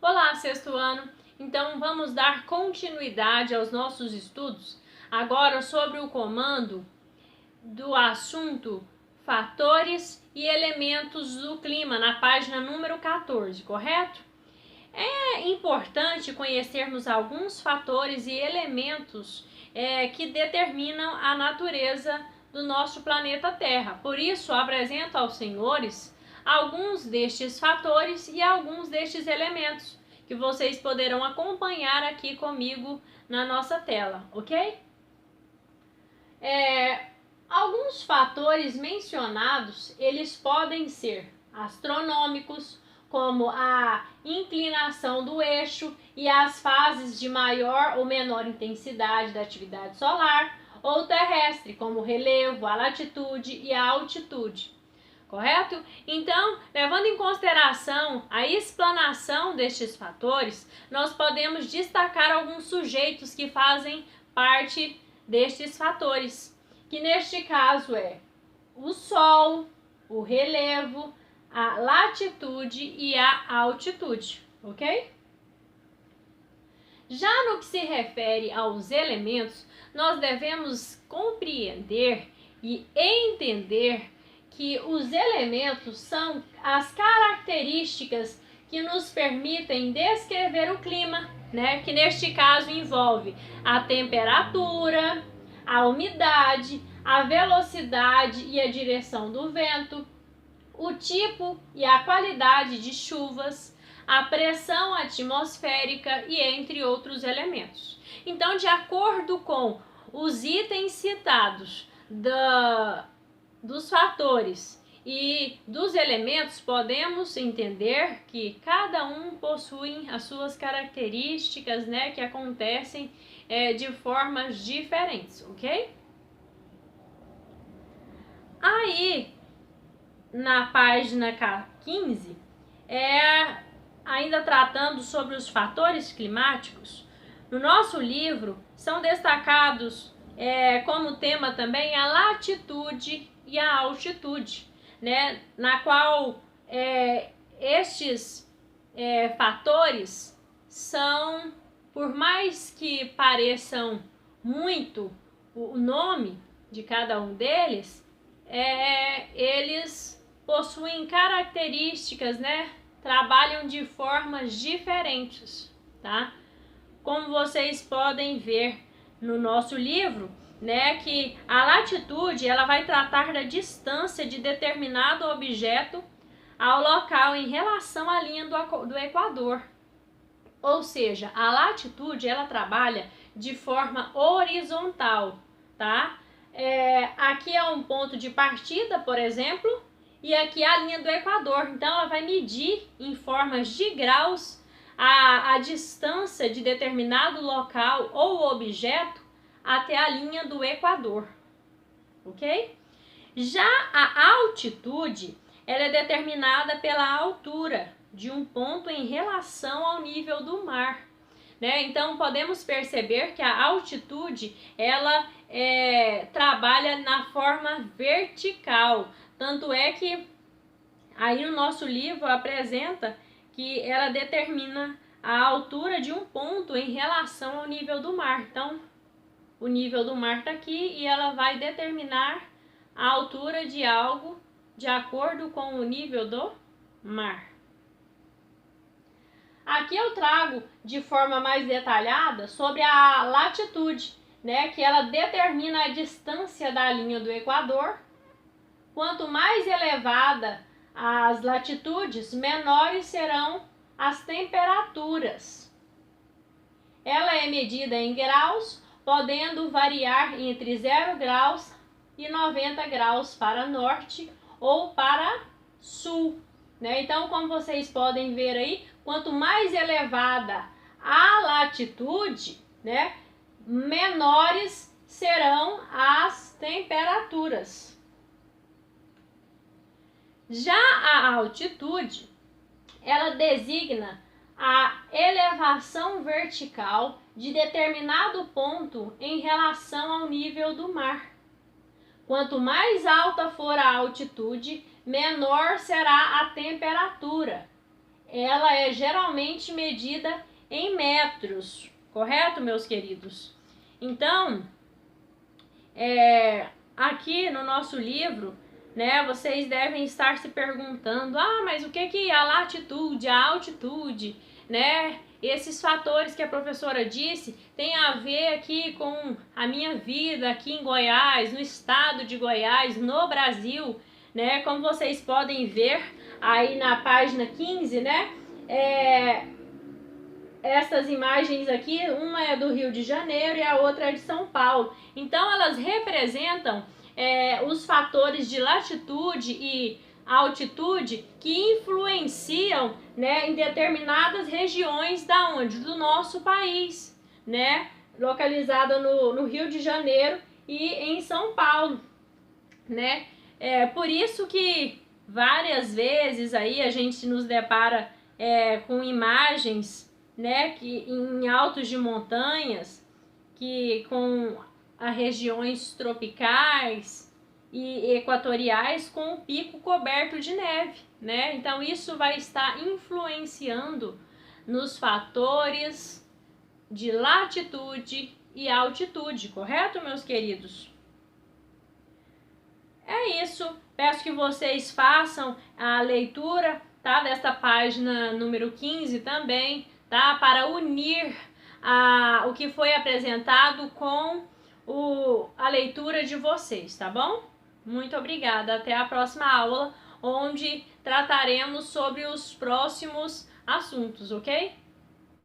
Olá, sexto ano! Então vamos dar continuidade aos nossos estudos agora sobre o comando do assunto fatores e elementos do clima na página número 14, correto? É importante conhecermos alguns fatores e elementos que determinam a natureza do nosso planeta Terra. Por isso, apresento aos senhores alguns destes fatores e alguns destes elementos que vocês poderão acompanhar aqui comigo na nossa tela, ok? Alguns fatores mencionados, eles podem ser astronômicos, como a inclinação do eixo e as fases de maior ou menor intensidade da atividade solar, ou terrestre, como o relevo, a latitude e a altitude. Correto? Então, levando em consideração a explanação destes fatores, nós podemos destacar alguns sujeitos que fazem parte destes fatores, que neste caso é o Sol, o relevo, a latitude e a altitude, ok? Já no que se refere aos elementos, nós devemos compreender e entender que os elementos são as características que nos permitem descrever o clima, né? Que neste caso envolve a temperatura, a umidade, a velocidade e a direção do vento, o tipo e a qualidade de chuvas, a pressão atmosférica e entre outros elementos. Então, de acordo com os itens citados dos fatores e dos elementos, podemos entender que cada um possui as suas características, né, que acontecem de formas diferentes, ok? Aí, na página 15, ainda tratando sobre os fatores climáticos, no nosso livro são destacados como tema também a latitude e a altitude, né, na qual estes fatores são, por mais que pareçam muito o nome de cada um deles, eles possuem características, né, trabalham de formas diferentes, tá? Como vocês podem ver no nosso livro, né, que a latitude ela vai tratar da distância de determinado objeto ao local em relação à linha do Equador. Ou seja, a latitude ela trabalha de forma horizontal, tá? Aqui é um ponto de partida, por exemplo, e aqui é a linha do Equador. Então, ela vai medir em formas de graus a distância de determinado local ou objeto até a linha do Equador, ok? Já a altitude, ela é determinada pela altura de um ponto em relação ao nível do mar, né? Então, podemos perceber que a altitude, ela trabalha na forma vertical. Tanto é que aí no nosso livro apresenta que ela determina a altura de um ponto em relação ao nível do mar. Então, o nível do mar está aqui e ela vai determinar a altura de algo de acordo com o nível do mar. Aqui eu trago de forma mais detalhada sobre a latitude, né, que ela determina a distância da linha do Equador. Quanto mais elevada as latitudes, menores serão as temperaturas. Ela é medida em graus, podendo variar entre 0 graus e 90 graus para norte ou para sul, né? Então, como vocês podem ver aí, quanto mais elevada a latitude, né, menores serão as temperaturas. Já a altitude, ela designa a elevação vertical de determinado ponto em relação ao nível do mar. Quanto mais alta for a altitude, menor será a temperatura. ela é geralmente medida em metros, correto, meus queridos? Então, aqui no nosso livro, né, vocês devem estar se perguntando, mas o que a latitude, a altitude, né, esses fatores que a professora disse, tem a ver aqui com a minha vida aqui em Goiás, no estado de Goiás, no Brasil, né, como vocês podem ver aí na página 15, né, essas imagens aqui, uma é do Rio de Janeiro e a outra é de São Paulo. Então, elas representam os fatores de latitude e altitude que influenciam, né, em determinadas regiões do nosso país, né, localizada no Rio de Janeiro e em São Paulo, né. Por isso que várias vezes aí a gente nos depara com imagens, né, que em altos de montanhas, que com as regiões tropicais e equatoriais com o pico coberto de neve, né? Então isso vai estar influenciando nos fatores de latitude e altitude, correto, meus queridos? É isso. Peço que vocês façam a leitura, tá, desta página número 15 também, tá, para unir o que foi apresentado com a leitura de vocês, tá bom? Muito obrigada. Até a próxima aula, onde trataremos sobre os próximos assuntos, ok?